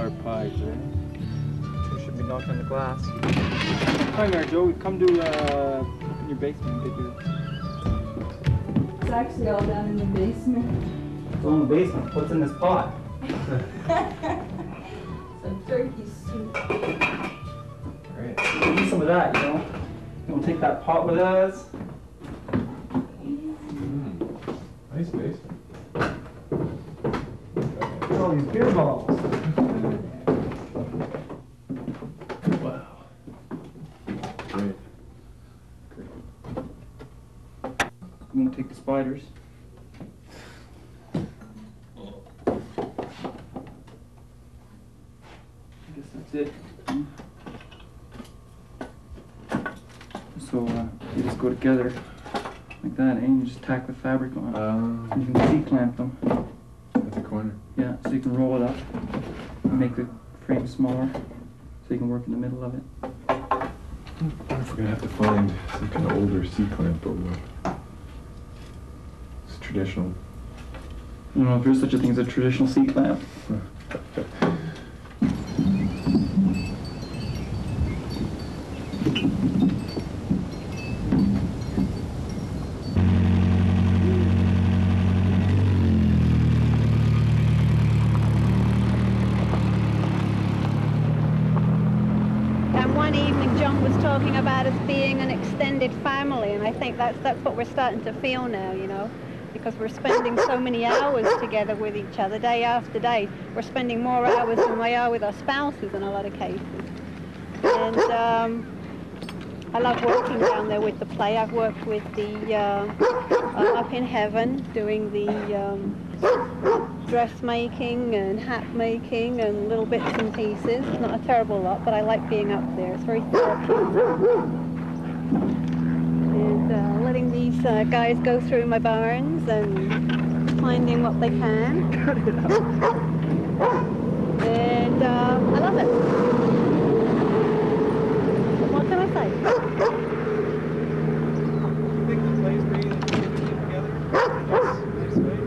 our pies, eh? We should be knocking on the glass. Hi there, Joe. Come to your basement. Take your... It's actually all down in the basement. It's all in the basement. What's in this pot? Some turkey soup. Alright. Need some of that, you know? You want to take that pot with us? Nice basement. Look at all these beer bottles. Wow. Great. I'm going to take the spiders. I guess that's it. So they just go together like that, and you just tack the fabric on. And you can C-clamp them. At the corner. Yeah, so you can roll it up and make the frame smaller, so you can work in the middle of it. I wonder if we're gonna have to find some kind of older C-clamp, but it's traditional. I don't know if there's such a thing as a traditional C-clamp. Talking about us being an extended family, and I think that's what we're starting to feel now, you know, because we're spending so many hours together with each other day after day. We're spending more hours than we are with our spouses in a lot of cases. And I love working down there with the play. I've worked with the Up in Heaven, doing the dressmaking and hat making and little bits and pieces. Not a terrible lot, but I like being up there. It's very therapeutic. And letting these guys go through my barns and finding what they can. And I love it. What can I say? You think the play's bringing the community together? Nice way?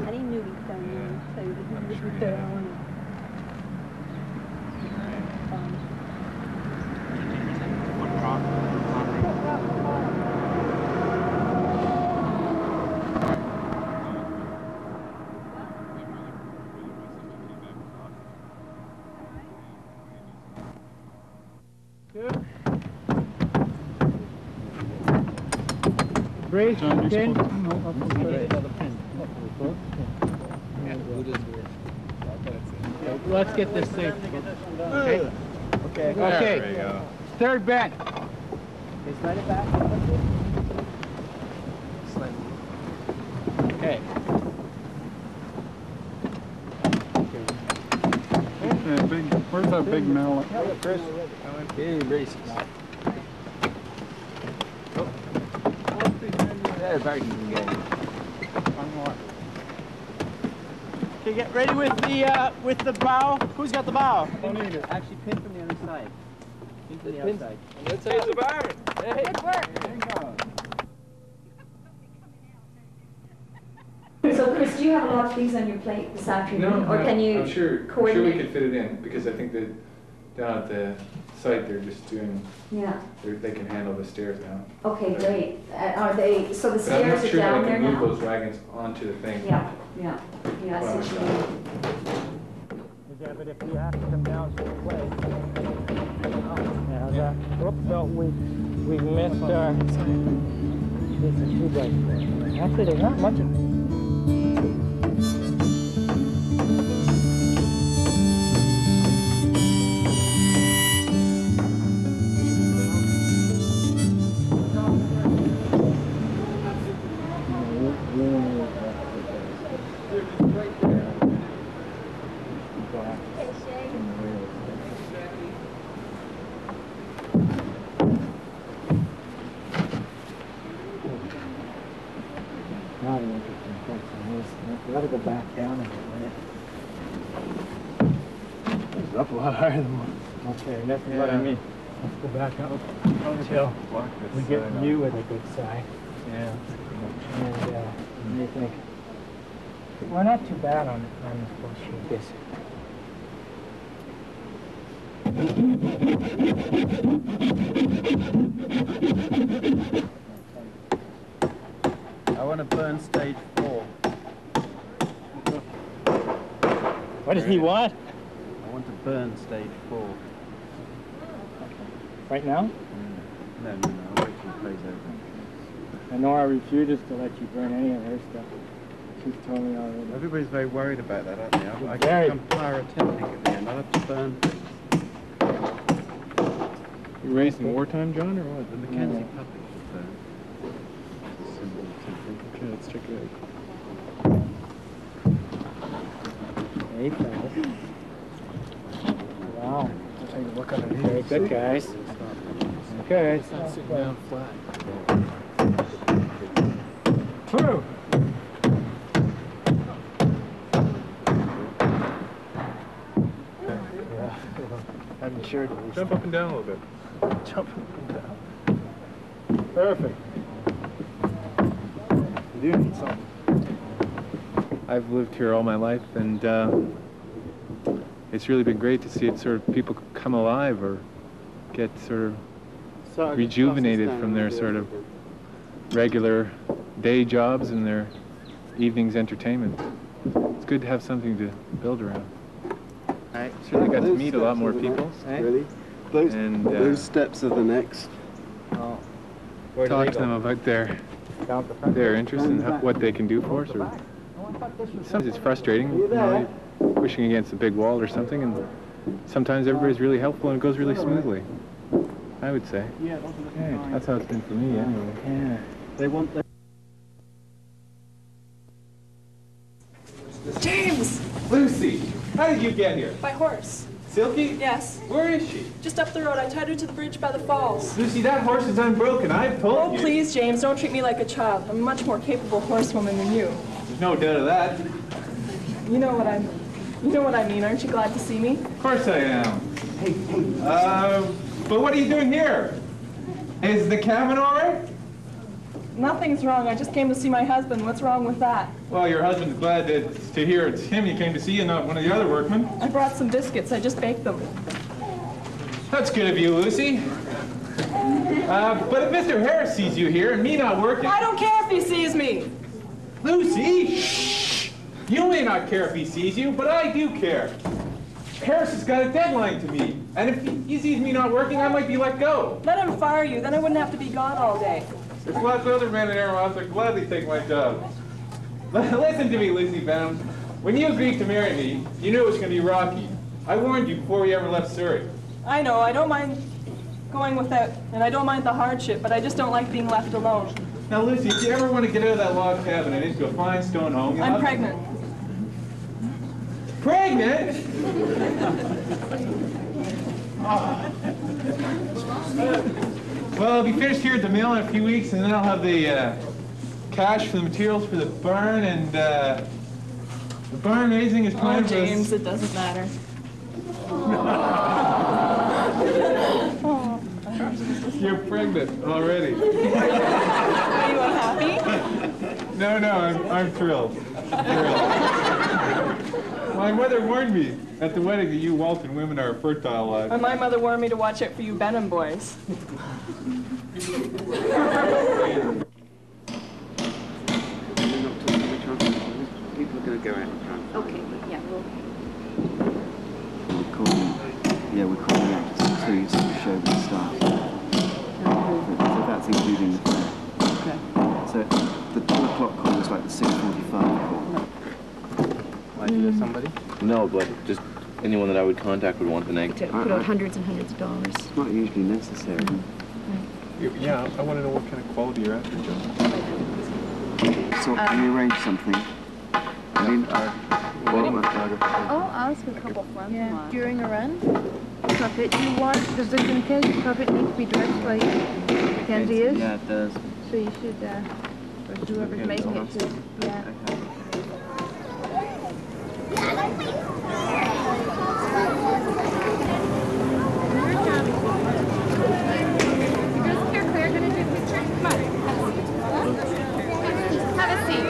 Any newbies down there, so this is their own. Brace, John, you're pin. supposed No, another pin. let's get this thing. Okay. Okay. There we go. Third bend. Okay, slide it back. Slide. Okay. Where's that big mallet? Chris. Okay, braces. There, back you can get. One more. Okay, get ready with the bow. Who's got the bow? Actually, pin from the other side. Pin from the outside. Let's hit the bar. Hey. Good work. There you go. So, Chris, do you have a lot of these on your plate this afternoon, or can you I'm sure we coordinate? could fit it in, because I think that down at the site they're just doing, Yeah. they can handle the stairs now. Okay, great. Are they? So the But I'm not stairs are sure down that I there can move now. those wagons onto the thing. Yeah. Yeah. Yeah. I Well, see what you mean. Yeah, but if you have to come down to the way. Yeah, that. Whoops, no, we missed our. This is 2x4. Actually, there's not much of it. Not an interesting question. We gotta go back down in a minute. It's up a lot higher than one. Okay, that's what I mean. Let's go back up until we get you with a good side. Yeah. And what do you think? We're not too bad on this bullshit. This. I want to burn stage 4. What does he want? I want to burn stage 4. Right now? No, I'll wait till he plays over. And Nora refuses to let you burn any of her stuff. She's totally all right. Everybody's very worried about that, aren't they? I Very. become pyrotechnic at the end. I'll have to burn things. You raised in wartime, John, or what? The Mackenzie puppy should burn. It's a symbol of something. Okay, let's check it out. Hey, fellas. Wow. Take a look underneath. Very good, guys. Good. It's not sitting down flat. True. Yeah. I'm sure to Jump up and down a little bit. Jump up and down. Perfect. You do need something. I've lived here all my life, and it's really been great to see it sort of people come alive or get sort of rejuvenated from their sort of regular day jobs and their evening's entertainment. It's good to have something to build around. Right. Certainly got to meet a lot more people. Really? Those, And those steps are the next. Oh. Talk to them about their interests and what they can do for us. Or sometimes it's frustrating, you know, pushing against a big wall or something, and sometimes everybody's really helpful and it goes really smoothly, I would say. Yeah, those are the Yeah, that's how it's been for me anyway. Yeah. They want their... James! Lucy, how did you get here? By horse. Silky? Yes. Where is she? Just up the road. I tied her to the bridge by the falls. Lucy, that horse is unbroken. I've told Oh, you. please, James, don't treat me like a child. I'm a much more capable horsewoman than you. There's no doubt of that. You know what I mean. Aren't you glad to see me? Of course I am. Hey. But what are you doing here? Is the cabin all right? Nothing's wrong. I just came to see my husband. What's wrong with that? Well, your husband's glad to hear it's him you came to see and not one of the other workmen. I brought some biscuits. I just baked them. That's good of you, Lucy. But if Mr. Harris sees you here and me not working... I don't care if he sees me. Lucy! Shh! You may not care if he sees you, but I do care. Harris has got a deadline to meet, and if he sees me not working, I might be let go. Let him fire you. Then I wouldn't have to be gone all day. There's lots of other men in Airhouse that gladly take my job. Listen to me, Lucy Bound. When you agreed to marry me, you knew it was going to be rocky. I warned you before we ever left Surrey. I know. I don't mind going without, and I don't mind the hardship, but I just don't like being left alone. Now, Lucy, if you ever want to get out of that log cabin and into a fine stone home... I'm pregnant. Pregnant? Well, I'll be finished here at the mill in a few weeks, and then I'll have the cash for the materials for the barn, and the barn raising is Oh, planned for... James, it doesn't matter. You're pregnant already. Are you unhappy? No, I'm thrilled. My mother warned me at the wedding that you Walton women are fertile lives. And my mother warned me to watch out for you Benham boys. People are going to go out and try. Okay, yeah, well. We're calling out to twos to show the start. So that's including the fair. Okay. So the 2 o'clock call is like the 6:45 call. Might you know somebody? No, but just anyone that I would contact would want the neg. To put out hundreds and hundreds of dollars. It's not usually necessary. Yeah, I want to know what kind of quality you're after, Joe. So can you arrange something? I mean, I'll ask a couple friends during a run. Puppet, does the Mackenzie puppet need to be dressed like Mackenzie is? Yeah, it does. So you should, or whoever's making it should, yeah. Okay. Have a seat.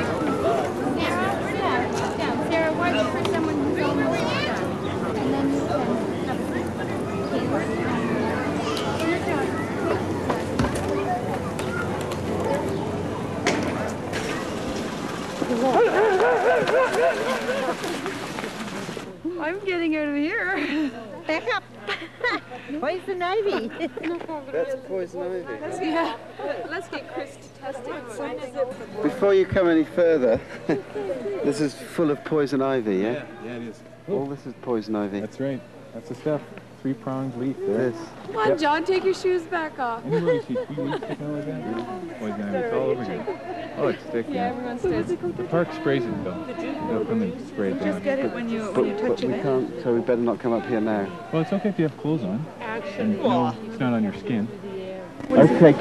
Sarah, watch for someone who's almost done. And then you can have a seat. I'm getting out of here. Back up. Poison ivy. That's poison ivy. Let's get Chris to test it. Before you come any further, this is full of poison ivy, yeah? Yeah, it is. All this is poison ivy. That's right. That's the stuff. 3-pronged leaf there. This. Come on, John, take your shoes back off. Anywhere you see 3 leaves sticking like that, poison ivy. It's all over here. Oh, it's thick. Yeah, everyone stays. The park sprays it though. They'll come and spray it down. Just get it when you But touch we it. can't, so we better not come up here now. Well, it's okay if you have clothes on. And no, it's not on your skin. Okay,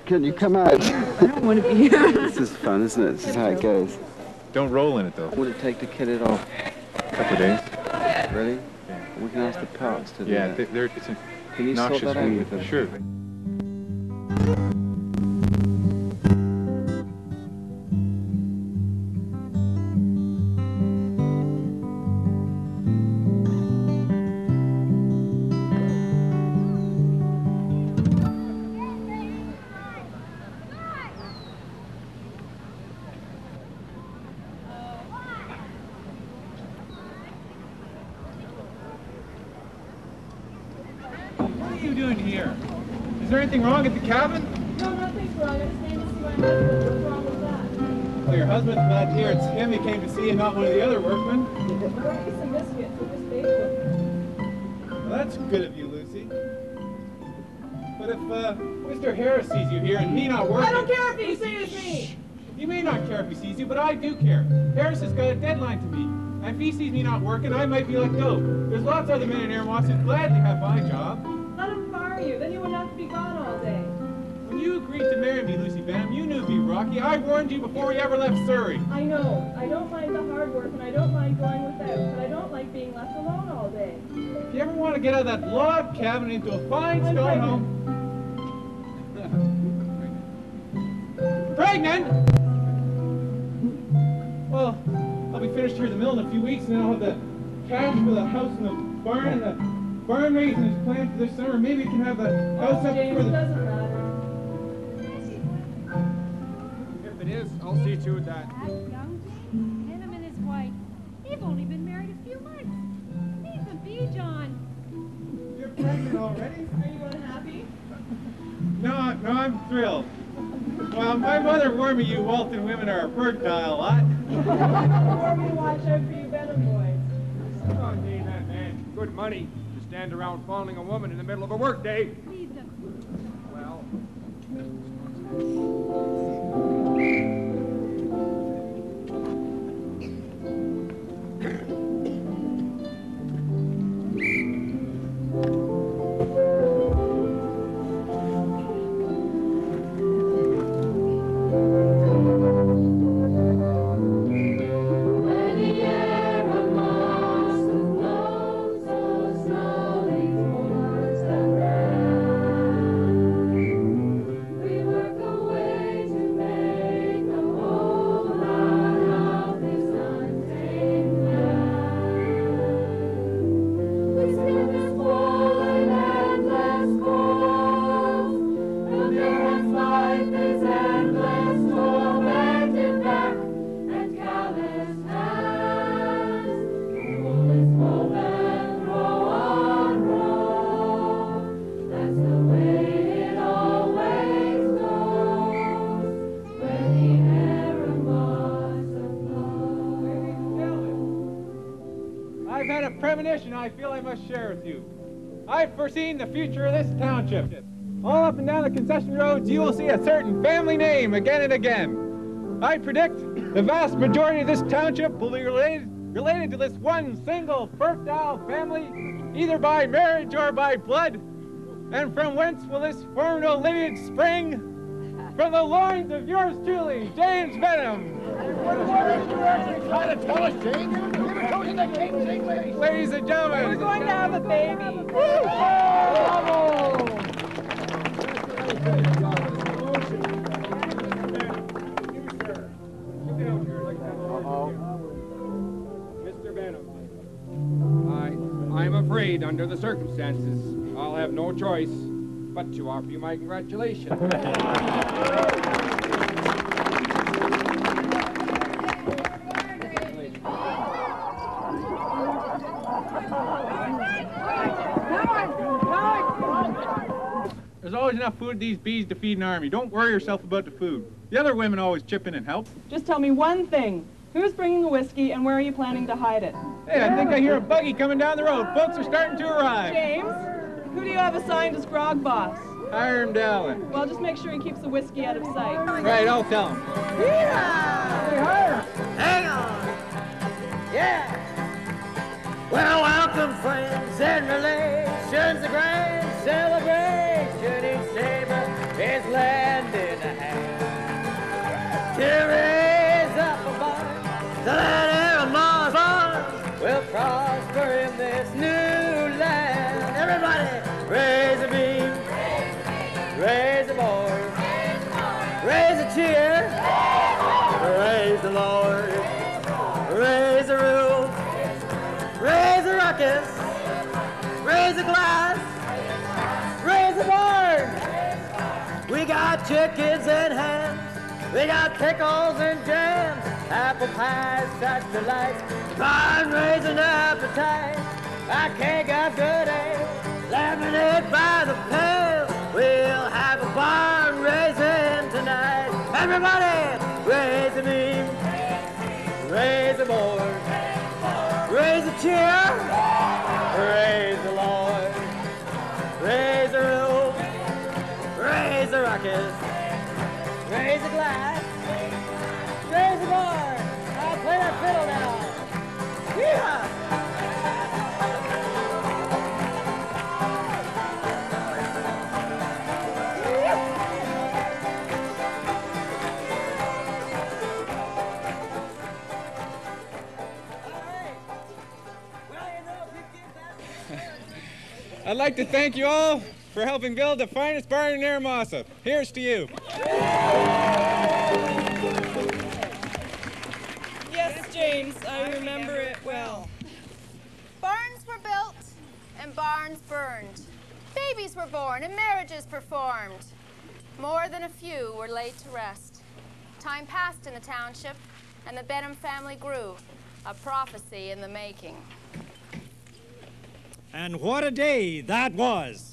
can you come out? I don't want to be here. This is fun, isn't it? This is how it goes. Don't roll in it though. What would it take to kill it off? A couple of days. Really? Yeah. We can ask the parks to do Yeah, that. it's a Can you sort noxious that out weed. with them? Sure. What are you doing here? Is there anything wrong at the cabin? No, nothing's wrong. I just came to see my husband. What's wrong with that? Well, your husband's not here. It's him who came to see you, not one of the other workmen. Brought me some biscuits. I just baked them. Well, that's good of you, Lucy. But if Mr. Harris sees you here and me not working... I don't care if he sees me! You may not care if he sees you, but I do care. Harris has got a deadline to meet. And if he sees me not working, I might be let go. There's lots of other men in Air Moss who'd gladly have my job. Let him fire you. Then you wouldn't have to be gone all day. When you agreed to marry me, Lucy Benham, you knew it'd be rocky. I warned you before we ever left Surrey. I know. I don't mind the hard work, and I don't mind going without, but I don't like being left alone all day. If you ever want to get out of that log cabin into a fine stone home... Pregnant? Well, I'll be finished here at the mill in a few weeks, and then I'll have the cash for the house and the barn, and the barn raising is planned for this summer. Maybe we can have the house up James, for the... doesn't matter. If it is, I'll see to it that. That young Jane, him and his wife, they've only been married a few months. Leave them be, John. You're pregnant already? Are you unhappy? No, I'm thrilled. Well, my mother warned me you Walton women are a fertile lot. Or we watch out for you Benham boys. Come on, Dave, that man. Good money to stand around fondling a woman in the middle of a workday. Leave them. Well... I feel I must share with you. I've foreseen the future of this township. All up and down the concession roads, you will see a certain family name again and again. I predict the vast majority of this township will be related to this one single fertile family, either by marriage or by blood. And from whence will this formidable lineage spring? From the loins of yours truly, James Benham. Ladies and gentlemen, We're going to have a baby. Mr. Benham, I'm afraid, under the circumstances, I'll have no choice but to offer you my congratulations. There's always enough food for these bees to feed an army. Don't worry yourself about the food. The other women always chip in and help. Just tell me one thing. Who's bringing the whiskey and where are you planning to hide it? Hey, I think I hear a buggy coming down the road. Folks are starting to arrive. James, who do you have assigned as grog boss? Hiram Dallin. Well, just make sure he keeps the whiskey out of sight. Right, I'll tell him. Yeah! Hang on! Yeah! Well, welcome friends and relations, a grand celebration. Each table is lending a hand to raise up a barn, so that Mars farm will prosper in this new land. Everybody, raise a beam, raise a board, raise a cheer, raise the Lord, raise a roof, raise a ruckus, raise a glass, raise a barn. We got chickens and hams, we got pickles and jams, apple pies, such delight, barn raising appetite. A keg of good ale, lemonade by the pail. We'll have a barn raising tonight. Everybody, raise a beam, raise a board, raise a cheer, raise the Lord, raise a roof, raise a ruckus, raise a glass, raise a barn. I'll play that fiddle now. Yeah. I'd like to thank you all for helping build the finest barn in Aramasa. Here's to you. Yes, James, I remember it well. Barns were built and barns burned. Babies were born and marriages performed. More than a few were laid to rest. Time passed in the township and the Benham family grew, a prophecy in the making. And what a day that was!